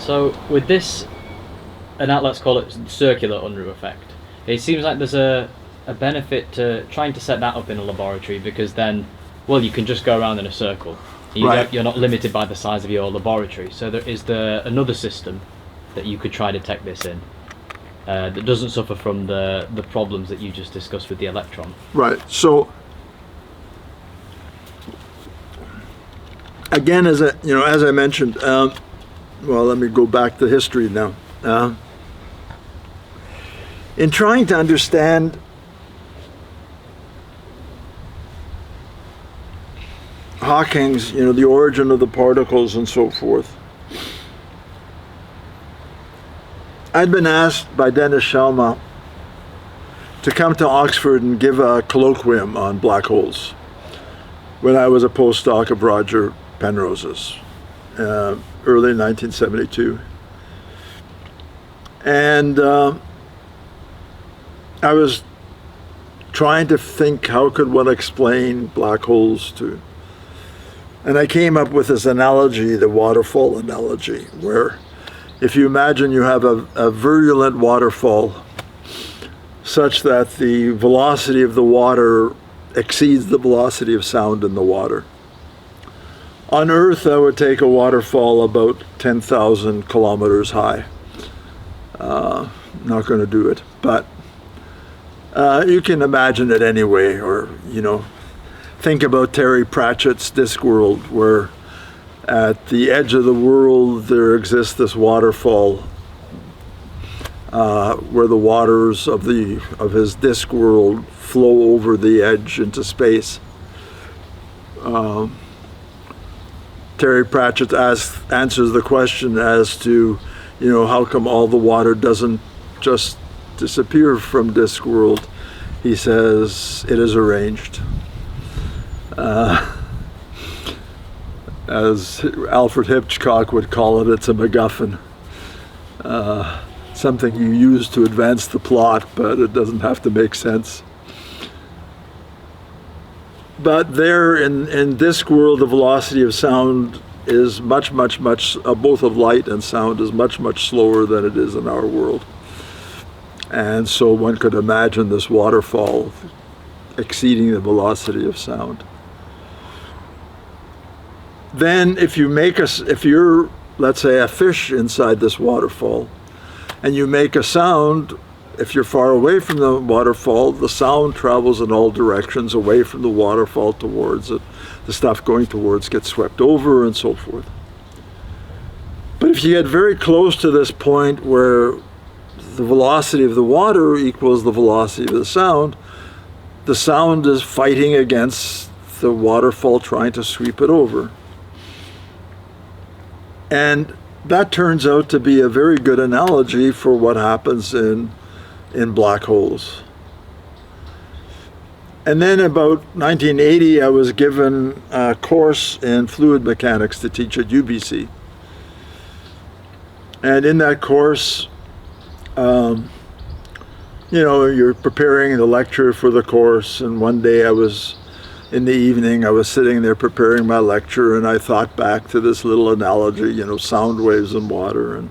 So with this, and that, let's call it circular Unruh effect, it seems like there's a benefit to trying to set that up in a laboratory, because then, well, you can just go around in a circle. You're not limited by the size of your laboratory. So is there another system that you could try to detect this in that doesn't suffer from the problems that you just discussed with the electron? Right. So again, as I mentioned, well, let me go back to history now. In trying to understand Hawking's, the origin of the particles and so forth, I'd been asked by Dennis Shelma to come to Oxford and give a colloquium on black holes when I was a postdoc of Roger Penrose's, early 1972. And I was trying to think, how could one explain black holes to... And I came up with this analogy, the waterfall analogy, where if you imagine you have a virulent waterfall such that the velocity of the water exceeds the velocity of sound in the water. On Earth, that would take a waterfall about 10,000 kilometers high. Not going to do it, but you can imagine it anyway, or, think about Terry Pratchett's Discworld, where at the edge of the world there exists this waterfall where the waters of his Discworld flow over the edge into space. Terry Pratchett answers the question as to, how come all the water doesn't just disappear from Discworld. He says it is arranged. As Alfred Hitchcock would call it, it's a MacGuffin. Something you use to advance the plot, but it doesn't have to make sense. But there in Discworld, the velocity of sound is much, both of light and sound is much slower than it is in our world. And so one could imagine this waterfall exceeding the velocity of sound. Then if you're, let's say, a fish inside this waterfall, and you make a sound, if you're far away from the waterfall, the sound travels in all directions away from the waterfall towards it. The stuff going towards gets swept over and so forth. But if you get very close to this point where the velocity of the water equals the velocity of the sound is fighting against the waterfall trying to sweep it over. And that turns out to be a very good analogy for what happens in black holes. And then about 1980, I was given a course in fluid mechanics to teach at UBC. And in that course, you're preparing the lecture for the course, and one day in the evening, I was sitting there preparing my lecture, and I thought back to this little analogy, sound waves and water, and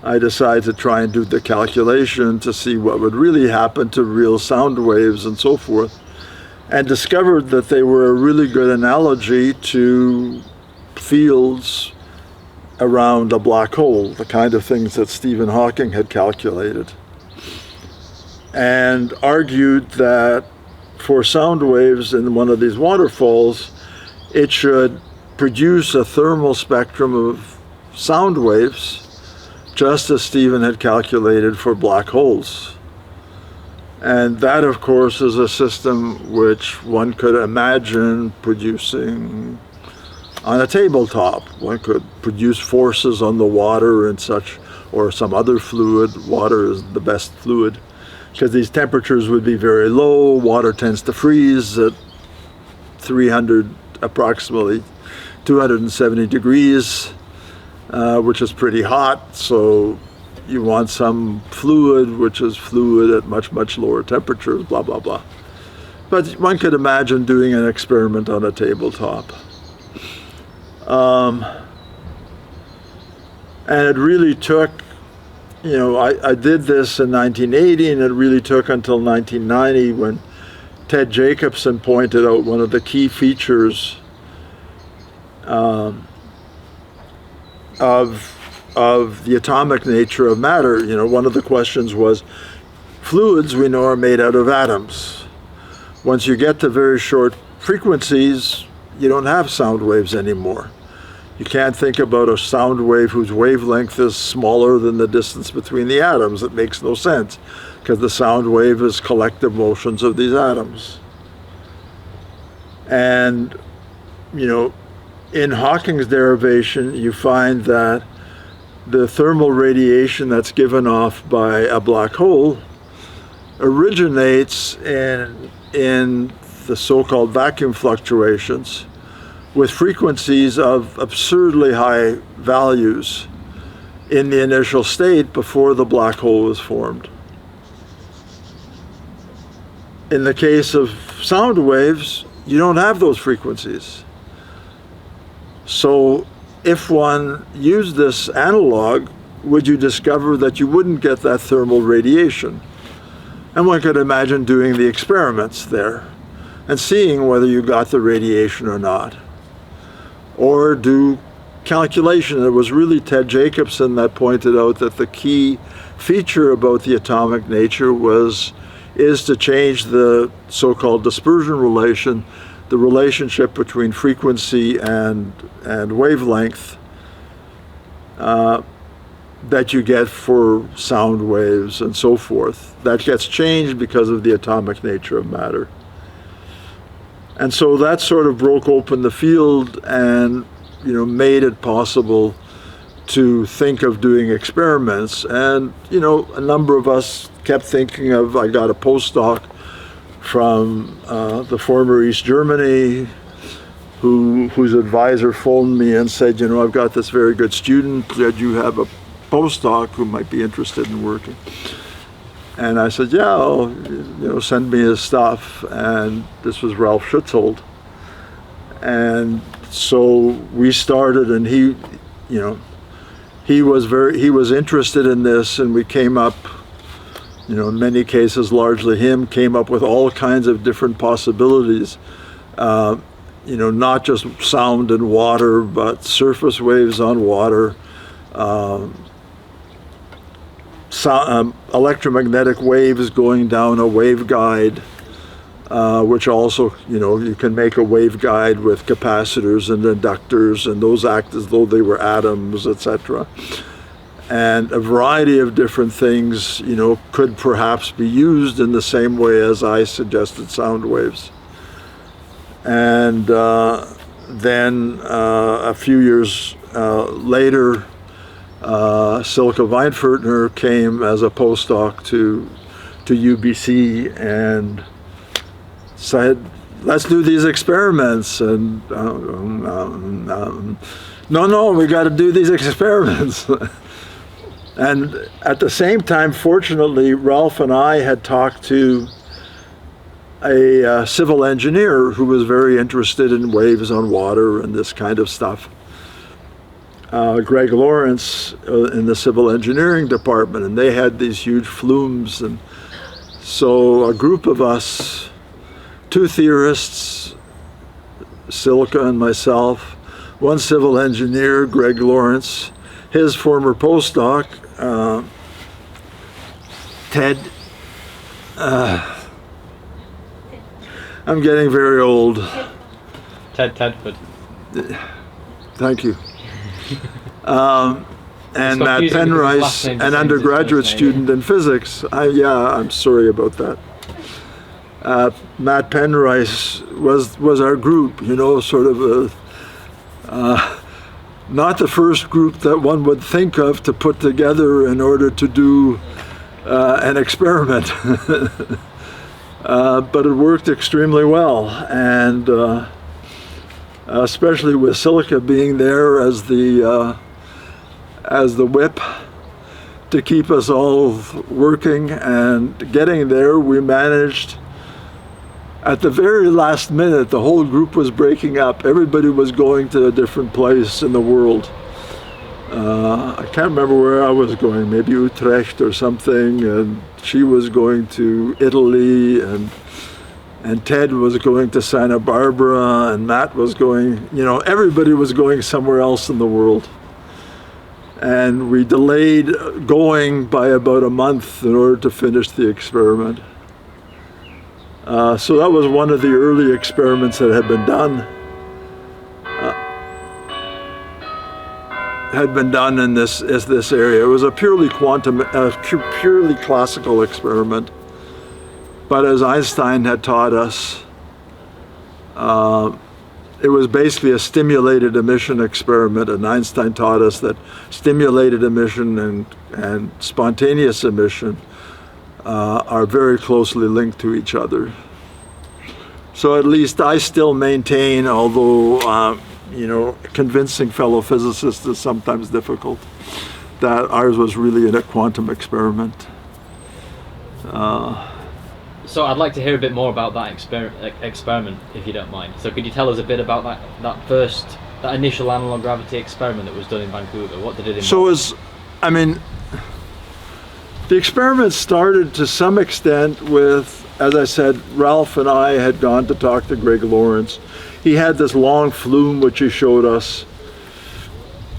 I decided to try and do the calculation to see what would really happen to real sound waves and so forth, and discovered that they were a really good analogy to fields around a black hole, the kind of things that Stephen Hawking had calculated, and argued that for sound waves in one of these waterfalls, it should produce a thermal spectrum of sound waves, just as Stephen had calculated for black holes. And that, of course, is a system which one could imagine producing on a tabletop. One could produce forces on the water and such, or some other fluid. Water is the best fluid, because these temperatures would be very low. Water tends to freeze at approximately 270 degrees, which is pretty hot. So you want some fluid, which is fluid at much lower temperatures, blah, blah, blah. But one could imagine doing an experiment on a tabletop. And it really took, I did this in 1980, and it really took until 1990 when Ted Jacobson pointed out one of the key features of the atomic nature of matter. One of the questions was, fluids we know are made out of atoms. Once you get to very short frequencies, you don't have sound waves anymore. You can't think about a sound wave whose wavelength is smaller than the distance between the atoms. It makes no sense, because the sound wave is collective motions of these atoms. And, in Hawking's derivation, you find that the thermal radiation that's given off by a black hole originates in the so-called vacuum fluctuations with frequencies of absurdly high values in the initial state before the black hole was formed. In the case of sound waves, you don't have those frequencies. So if one used this analog, would you discover that you wouldn't get that thermal radiation? And one could imagine doing the experiments there and seeing whether you got the radiation or not. Or do calculation. It was really Ted Jacobson that pointed out that the key feature about the atomic nature is to change the so-called dispersion relation, the relationship between frequency and wavelength that you get for sound waves and so forth. That gets changed because of the atomic nature of matter. And so that sort of broke open the field and made it possible to think of doing experiments. And a number of us kept thinking of, I got a postdoc from the former East Germany whose advisor phoned me and said, I've got this very good student, that you have a postdoc who might be interested in working. And I said, yeah, send me his stuff. And this was Ralph Schutzold. And so we started, and he was interested in this, and we came up, in many cases, largely him, came up with all kinds of different possibilities. Not just sound and water, but surface waves on water, electromagnetic waves going down a waveguide, which also, you can make a waveguide with capacitors and inductors, and those act as though they were atoms, etc. And a variety of different things, could perhaps be used in the same way as I suggested sound waves. And then a few years later, Silke Weinfurtner came as a postdoc to UBC and said, let's do these experiments. And no, we got to do these experiments. And at the same time, fortunately, Ralph and I had talked to a civil engineer who was very interested in waves on water and this kind of stuff. Greg Lawrence in the civil engineering department, and they had these huge flumes. And so a group of us, two theorists, Silke and myself, one civil engineer, Greg Lawrence, his former postdoc, Ted, I'm getting very old. Ted Tedford. Thank you. And Matt Penrice, an undergraduate student in physics. I'm sorry about that. Matt Penrice was our group, sort of not the first group that one would think of to put together in order to do an experiment. But it worked extremely well, and especially with Silke being there as the whip to keep us all working and getting there. We managed, at the very last minute, the whole group was breaking up. Everybody was going to a different place in the world. I can't remember where I was going, maybe Utrecht or something, and she was going to Italy, and Ted was going to Santa Barbara, and Matt was going, everybody was going somewhere else in the world. And we delayed going by about a month in order to finish the experiment. So that was one of the early experiments that had been done. In this area. It was a purely purely classical experiment. But as Einstein had taught us, it was basically a stimulated emission experiment, and Einstein taught us that stimulated emission and spontaneous emission are very closely linked to each other. So at least I still maintain, although convincing fellow physicists is sometimes difficult, that ours was really a quantum experiment. So I'd like to hear a bit more about that experiment, if you don't mind. So could you tell us a bit about that initial analog gravity experiment that was done in Vancouver? What did it involve? So the experiment started to some extent with, as I said, Ralph and I had gone to talk to Greg Lawrence. He had this long flume which he showed us,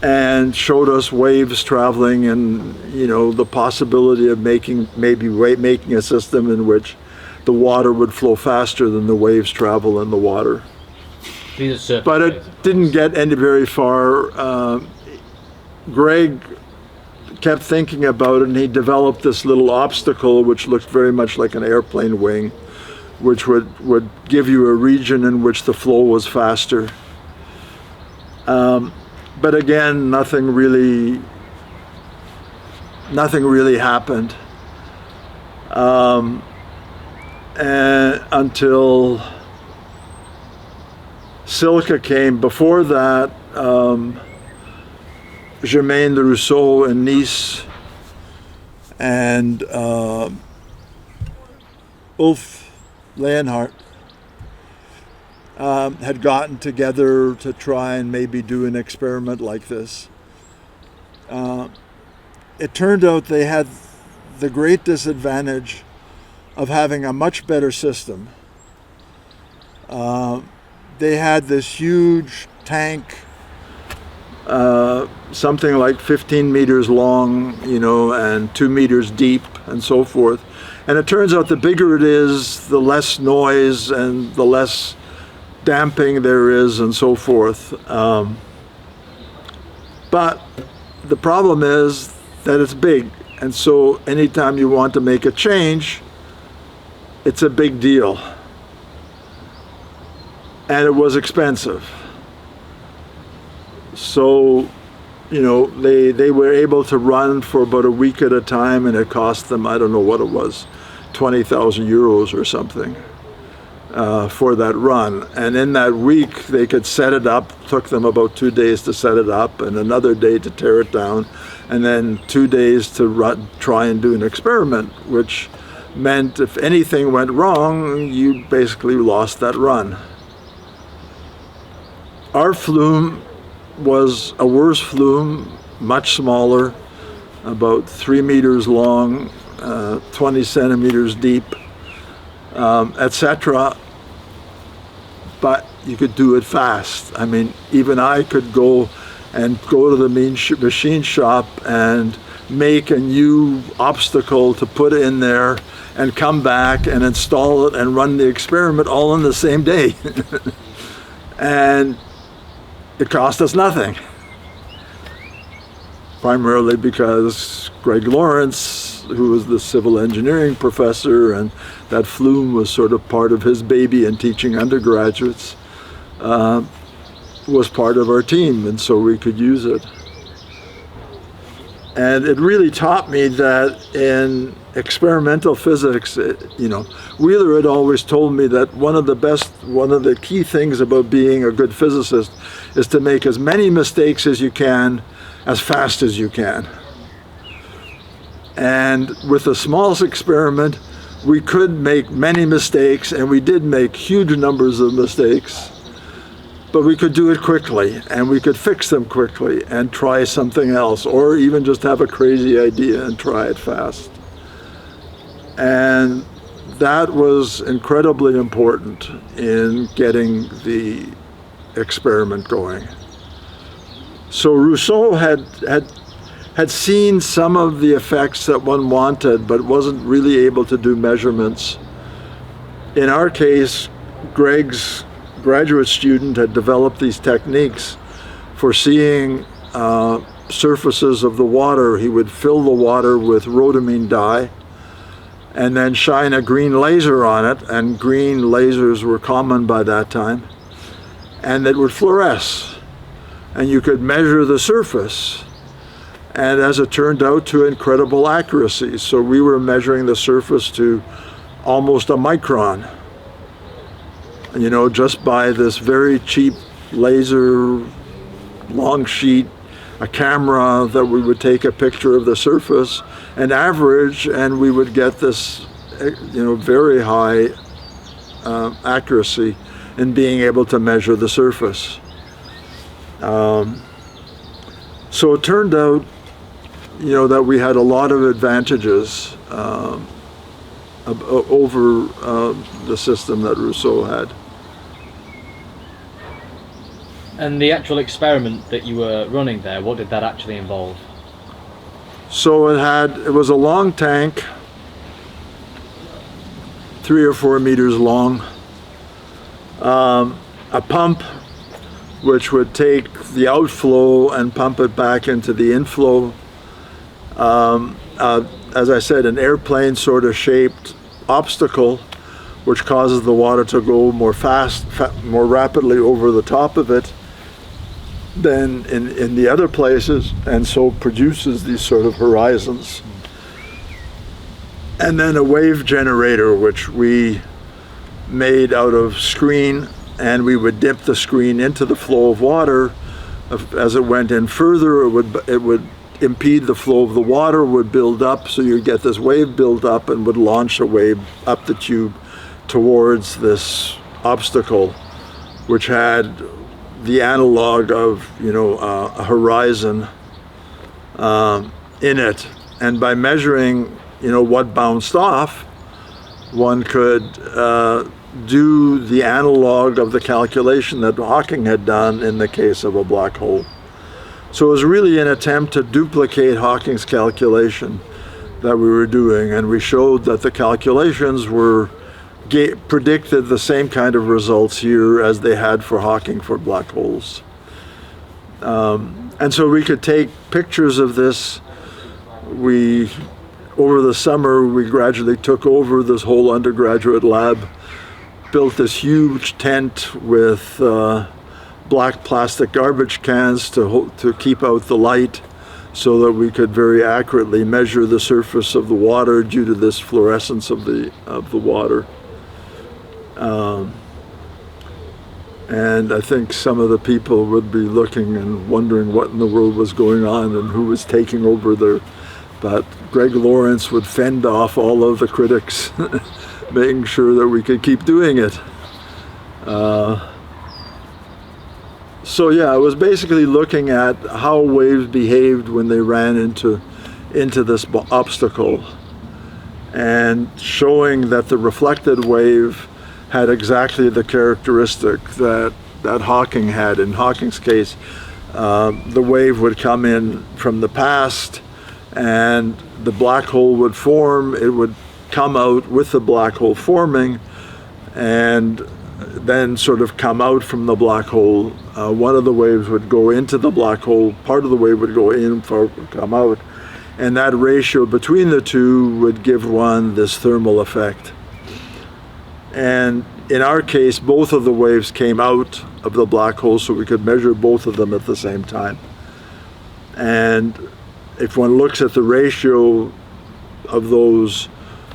and showed us waves traveling, and the possibility of making a system in which the water would flow faster than the waves travel in the water. But it didn't get any very far. Greg kept thinking about it, and he developed this little obstacle which looked very much like an airplane wing, which would give you a region in which the flow was faster. But again, nothing really happened. And until Silke came. Before that, Germain Rousseau in Nice and Ulf Leonhardt had gotten together to try and maybe do an experiment like this. It turned out they had the great disadvantage of having a much better system. They had this huge tank, something like 15 meters long, and 2 meters deep and so forth. And it turns out the bigger it is, the less noise and the less damping there is and so forth. But the problem is that it's big. And so anytime you want to make a change, it's a big deal. And it was expensive. So, they were able to run for about a week at a time, and it cost them, I don't know what it was, 20,000 euros or something for that run. And in that week, they could set it up. Took them about 2 days to set it up, and another day to tear it down, and then 2 days to try and do an experiment, which meant if anything went wrong, you basically lost that run. Our flume was a worse flume, much smaller, about 3 meters long, 20 centimeters deep, etc. But you could do it fast. I mean, even I could go to the machine shop and make a new obstacle to put in there and come back and install it and run the experiment all in the same day. And it cost us nothing. Primarily because Greg Lawrence, who was the civil engineering professor, and that flume was sort of part of his baby in teaching undergraduates, was part of our team, and so we could use it. And it really taught me that in experimental physics, Wheeler had always told me that one of the key things about being a good physicist is to make as many mistakes as you can, as fast as you can. And with the smallest experiment, we could make many mistakes, and we did make huge numbers of mistakes. but we could do it quickly, and we could fix them quickly and try something else, or even just have a crazy idea and try it fast. And that was incredibly important in getting the experiment going. So Rousseau had seen some of the effects that one wanted, but wasn't really able to do measurements. In our case, Greg's graduate student had developed these techniques for seeing surfaces of the water. He would fill the water with rhodamine dye and then shine a green laser on it, and green lasers were common by that time, and it would fluoresce, and you could measure the surface, and as it turned out, to incredible accuracy. So we were measuring the surface to almost a micron, you know, just by this very cheap laser long sheet, a camera that we would take a picture of the surface and average, and we would get this, you know, very high accuracy in being able to measure the surface. So it turned out, you know, that we had a lot of advantages over the system that Rousseau had. And the actual experiment that you were running there, what did that actually involve? So it was a long tank, 3 or 4 meters long, a pump which would take the outflow and pump it back into the inflow. As I said, an airplane sort of shaped obstacle which causes the water to go more more rapidly over the top of it than in the other places, and so produces these sort of horizons. And then a wave generator, which we made out of screen, and we would dip the screen into the flow of water. As it went in further, it would impede the flow of the water, would build up, so you get this wave build up and would launch a wave up the tube towards this obstacle, which had the analog of, you know, a horizon in it. And by measuring, you know, what bounced off, one could do the analog of the calculation that Hawking had done in the case of a black hole. So it was really an attempt to duplicate Hawking's calculation that we were doing, and we showed that the calculations predicted the same kind of results here as they had for Hawking for black holes. And so we could take pictures of this. Over the summer, we gradually took over this whole undergraduate lab, built this huge tent with black plastic garbage cans to keep out the light, so that we could very accurately measure the surface of the water due to this fluorescence of the water. And I think some of the people would be looking and wondering what in the world was going on and who was taking over there. But Greg Lawrence would fend off all of the critics, making sure that we could keep doing it. So yeah, it was basically looking at how waves behaved when they ran into this obstacle, and showing that the reflected wave had exactly the characteristic that Hawking had. In Hawking's case, the wave would come in from the past, and the black hole would form. It would come out with the black hole forming, and then sort of come out from the black hole. One of the waves would go into the black hole, part of the wave would go in, part would come out, and that ratio between the two would give one this thermal effect. And in our case, both of the waves came out of the black hole, so we could measure both of them at the same time. And if one looks at the ratio of those,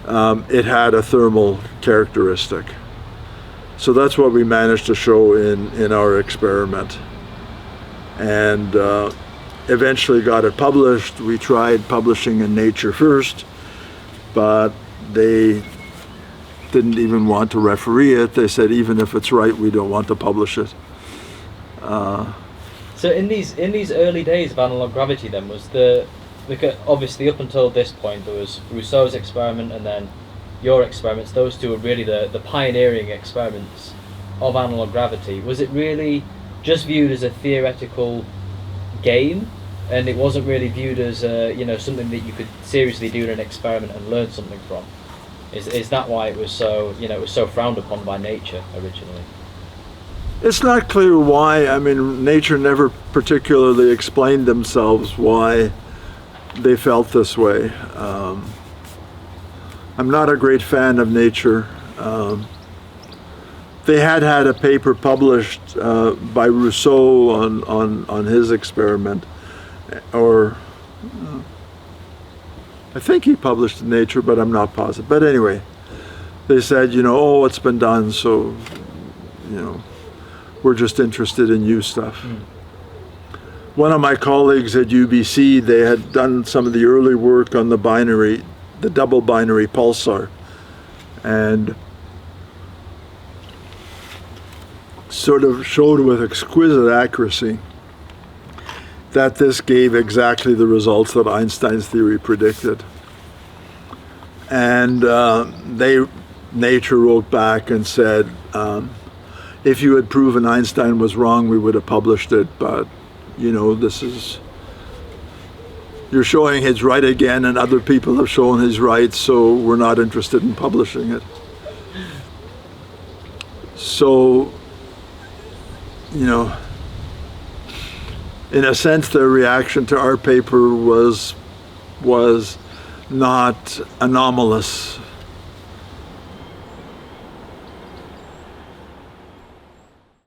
it had a thermal characteristic. So that's what we managed to show in our experiment. And eventually got it published. We tried publishing in Nature first, but they didn't even want to referee it. They said, even if it's right, we don't want to publish it. So in these early days of analog gravity, then was because obviously up until this point there was Rousseau's experiment and then your experiments. Those two were really the pioneering experiments of analog gravity. Was it really just viewed as a theoretical game, and it wasn't really viewed as something that you could seriously do in an experiment and learn something from? Is that why it was so it was so frowned upon by nature originally? It's not clear why. I mean, nature never particularly explained themselves why they felt this way. I'm not a great fan of nature. They had a paper published by Rousseau on his experiment, or I think he published in Nature, but I'm not positive. But anyway, they said, oh, it's been done, so we're just interested in new stuff. One of my colleagues at UBC, they had done some of the early work on the double binary pulsar, and sort of showed with exquisite accuracy that this gave exactly the results that Einstein's theory predicted. And Nature wrote back and said, if you had proven Einstein was wrong, we would have published it, but you're showing he's right again, and other people have shown he's right, so we're not interested in publishing it. So, in a sense, their reaction to our paper was not anomalous.